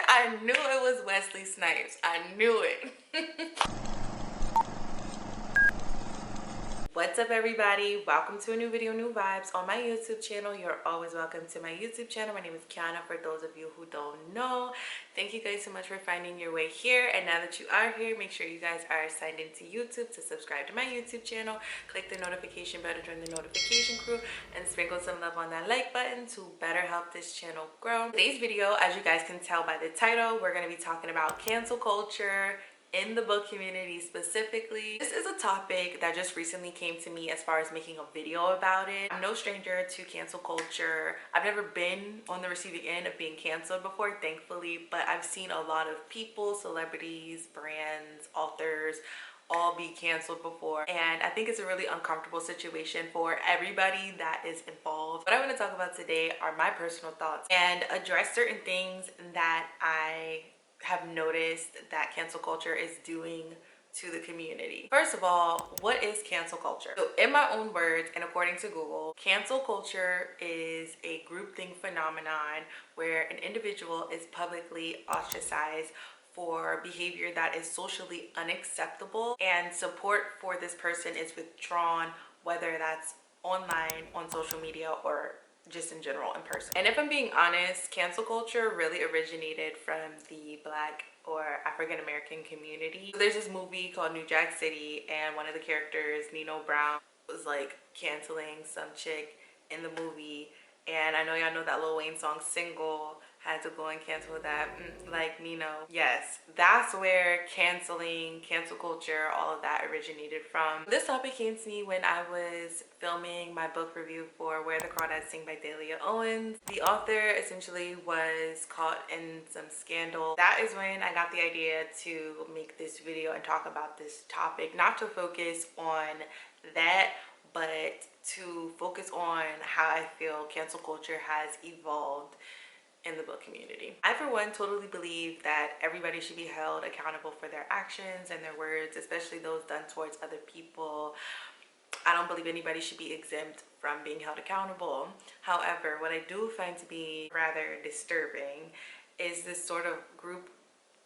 I knew it was Wesley Snipes. I knew it. What's up, everybody? Welcome to a new video, new vibes on my YouTube channel. You're always welcome to my YouTube channel. My name is Keionna, for those of you who don't know. Thank you guys so much for finding your way here. And now that you are here, make sure you guys are signed into YouTube to subscribe to my YouTube channel. Click the notification bell to join the notification crew and sprinkle some love on that like button to better help this channel grow. Today's video, as you guys can tell by the title, we're going to be talking about cancel culture in the book community specifically. This is a topic that just recently came to me as far as making a video about it. I'm no stranger to cancel culture. I've never been on the receiving end of being canceled before, thankfully, but I've seen a lot of people, celebrities, brands, authors, all be canceled before, and I think it's a really uncomfortable situation for everybody that is involved. What I want to talk about today are my personal thoughts and address certain things that I have noticed that cancel culture is doing to the community. First of all, what is cancel culture? So in my own words and according to Google, cancel culture is a groupthink phenomenon where an individual is publicly ostracized for behavior that is socially unacceptable, and support for this person is withdrawn, whether that's online, on social media, or just in general in person. And if I'm being honest, cancel culture really originated from the Black or African American community. So there's this movie called New Jack City, and one of the characters, Nino Brown, was like canceling some chick in the movie. And I know y'all know that Lil Wayne song Single had to go and cancel that, like Nino. Yes, that's where canceling, cancel culture, all of that originated from. This topic came to me when I was filming my book review for Where the Crawdads Sing by Delia Owens. The author essentially was caught in some scandal. That is when I got the idea to make this video and talk about this topic, not to focus on that, but to focus on how I feel cancel culture has evolved in the book community. I, for one, totally believe that everybody should be held accountable for their actions and their words, especially those done towards other people. I don't believe anybody should be exempt from being held accountable. However, what I do find to be rather disturbing is this sort of group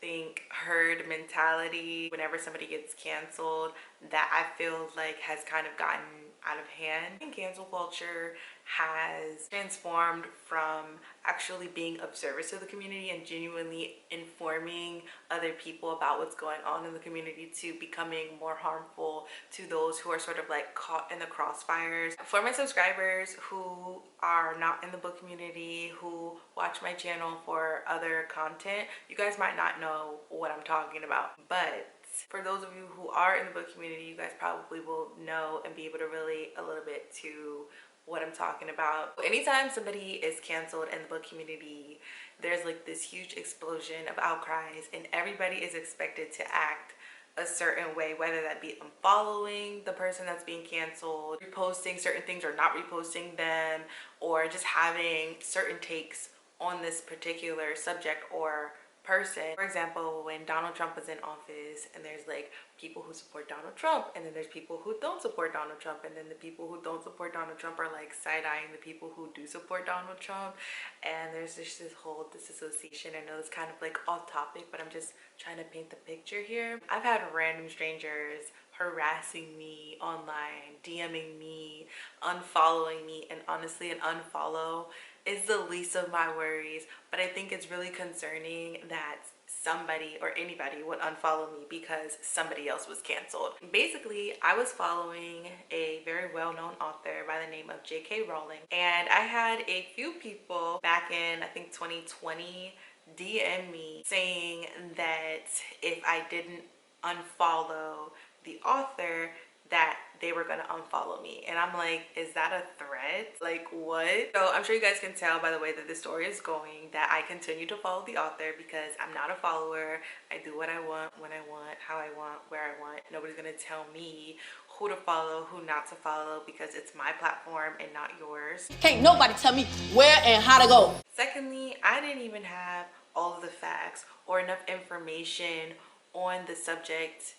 think herd mentality whenever somebody gets canceled that I feel like has kind of gotten out of hand. I think cancel culture has transformed from actually being of service to the community and genuinely informing other people about what's going on in the community to becoming more harmful to those who are sort of like caught in the crossfires. For my subscribers who are not in the book community, who watch my channel for other content, you guys might not know what I'm talking about, but for those of you who are in the book community, you guys probably will know and be able to relate a little bit to what I'm talking about. Anytime somebody is canceled in the book community, there's like this huge explosion of outcries, and everybody is expected to act a certain way, whether that be unfollowing the person that's being canceled, reposting certain things or not reposting them, or just having certain takes on this particular subject or person. For example, when Donald Trump was in office, and there's like people who support Donald Trump, and then there's people who don't support Donald Trump, and then the people who don't support Donald Trump are like side-eyeing the people who do support Donald Trump, and there's just this whole disassociation. I know it's kind of like off topic, but I'm just trying to paint the picture here. I've had random strangers harassing me online, DMing me, unfollowing me, and honestly, an unfollow is the least of my worries. But I think it's really concerning that somebody or anybody would unfollow me because somebody else was canceled. Basically, I was following a very well-known author by the name of J.K. Rowling, and I had a few people back in, I think 2020, DM me saying that if I didn't unfollow the author, that they were gonna unfollow me. And I'm like, is that a threat? Like, what? So I'm sure you guys can tell by the way that this story is going that I continue to follow the author because I'm not a follower. I do what I want, when I want, how I want, where I want. Nobody's gonna tell me who to follow, who not to follow, because it's my platform and not yours. Can't nobody tell me where and how to go. Secondly, I didn't even have all of the facts or enough information on the subject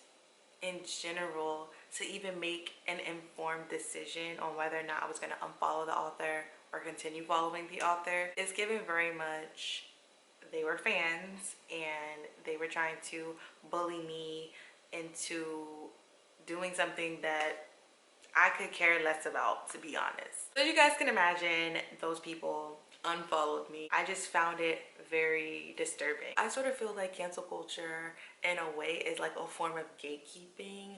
in general to even make an informed decision on whether or not I was going to unfollow the author or continue following the author. It's given very much they were fans and they were trying to bully me into doing something that I could care less about, to be honest. So you guys can imagine, those people unfollowed me. I just found it very disturbing. I sort of feel like cancel culture in a way is like a form of gatekeeping,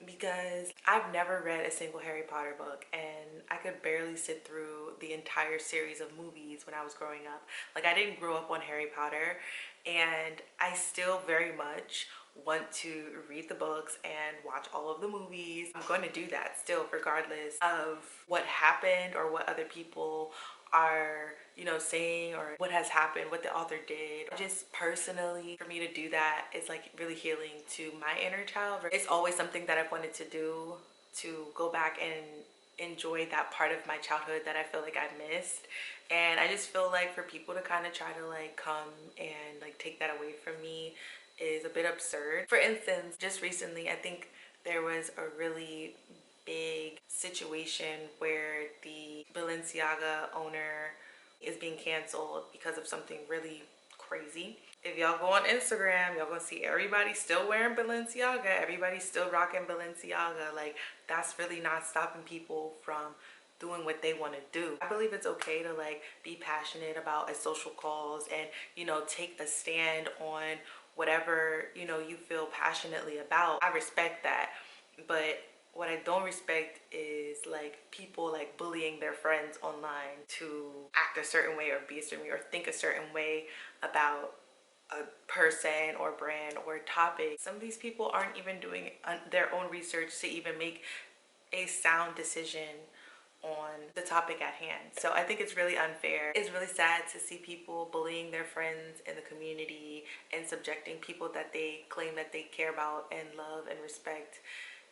because I've never read a single Harry Potter book and I could barely sit through the entire series of movies when I was growing up. Like, I didn't grow up on Harry Potter, and I still very much want to read the books and watch all of the movies. I'm going to do that still, regardless of what happened or what other people are, you know, saying, or what has happened, what the author did. Just personally, for me to do that is like really healing to my inner child. It's always something that I've wanted to do, to go back and enjoy that part of my childhood that I feel like I missed. And I just feel like for people to kind of try to like come and like take that away from me is a bit absurd. For instance, just recently, I think there was a really big situation where the Balenciaga owner is being canceled because of something really crazy. If y'all go on Instagram, y'all gonna see everybody still wearing Balenciaga, everybody's still rocking Balenciaga. Like, that's really not stopping people from doing what they want to do. I believe it's okay to like be passionate about a social cause and, you know, take a stand on whatever, you know, you feel passionately about. I respect that. But what I don't respect is like people like bullying their friends online to act a certain way or be a certain way or think a certain way about a person or brand or topic. Some of these people aren't even doing their own research to even make a sound decision on the topic at hand. So I think it's really unfair. It's really sad to see people bullying their friends in the community and subjecting people that they claim that they care about and love and respect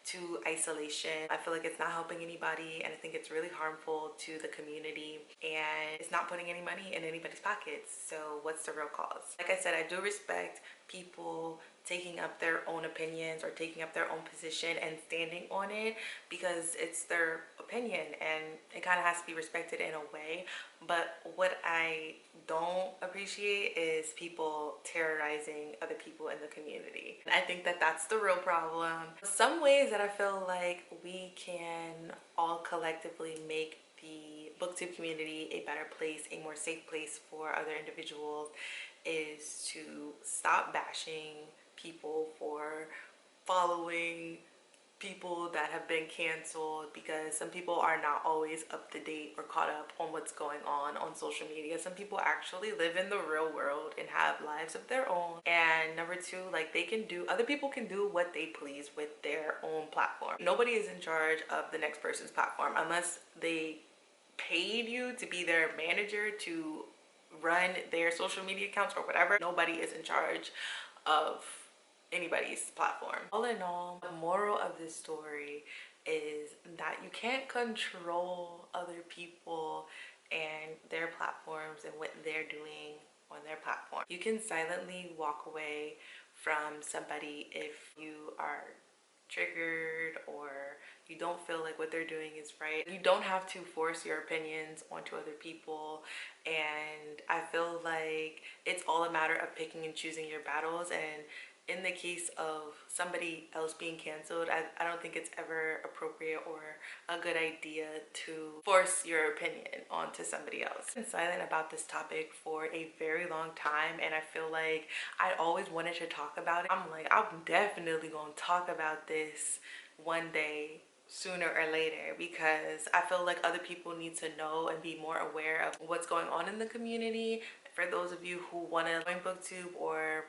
to isolation. I feel like it's not helping anybody, and I think it's really harmful to the community, and it's not putting any money in anybody's pockets. So what's the real cause? Like I said, I do respect people taking up their own opinions or taking up their own position and standing on it, because it's their opinion and it kind of has to be respected in a way. But what I don't appreciate is people terrorizing other people in the community. And I think that that's the real problem. Some ways that I feel like we can all collectively make the booktube community a better place, a more safe place for other individuals, is to stop bashing people for following people that have been canceled, because some people are not always up to date or caught up on what's going on social media. Some people actually live in the real world and have lives of their own. And number two, like, other people can do what they please with their own platform. Nobody is in charge of the next person's platform unless they paid you to be their manager to run their social media accounts or whatever. Nobody is in charge of anybody's platform. All in all, the moral of this story is that you can't control other people and their platforms and what they're doing on their platform. You can silently walk away from somebody if you are triggered or you don't feel like what they're doing is right. You don't have to force your opinions onto other people, and I feel like it's all a matter of picking and choosing your battles. And in the case of somebody else being canceled, I don't think it's ever appropriate or a good idea to force your opinion onto somebody else. I've been silent about this topic for a very long time, and I feel like I always wanted to talk about it. I'm like, I'm definitely gonna talk about this one day, sooner or later, because I feel like other people need to know and be more aware of what's going on in the community. For those of you who want to join booktube or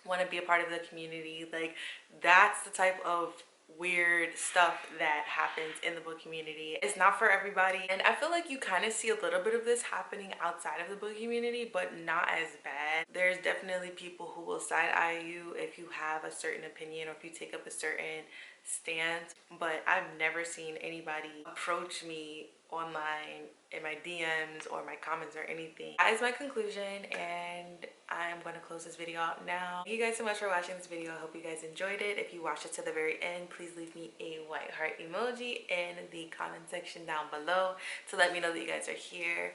want to be a part of the community, like, that's the type of weird stuff that happens in the book community. It's not for everybody, and I feel like you kind of see a little bit of this happening outside of the book community, but not as bad. There's definitely people who will side-eye you if you have a certain opinion or if you take up a certain stance, but I've never seen anybody approach me online in my DMs or my comments or anything. That is my conclusion, and I'm going to close this video out now. Thank you guys so much for watching this video. I hope you guys enjoyed it. If you watched it to the very end, please leave me a white heart emoji in the comment section down below to let me know that you guys are here.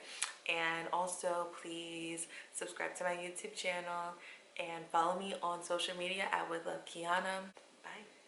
And also please subscribe to my YouTube channel and follow me on social media at With Love Keionna. Bye.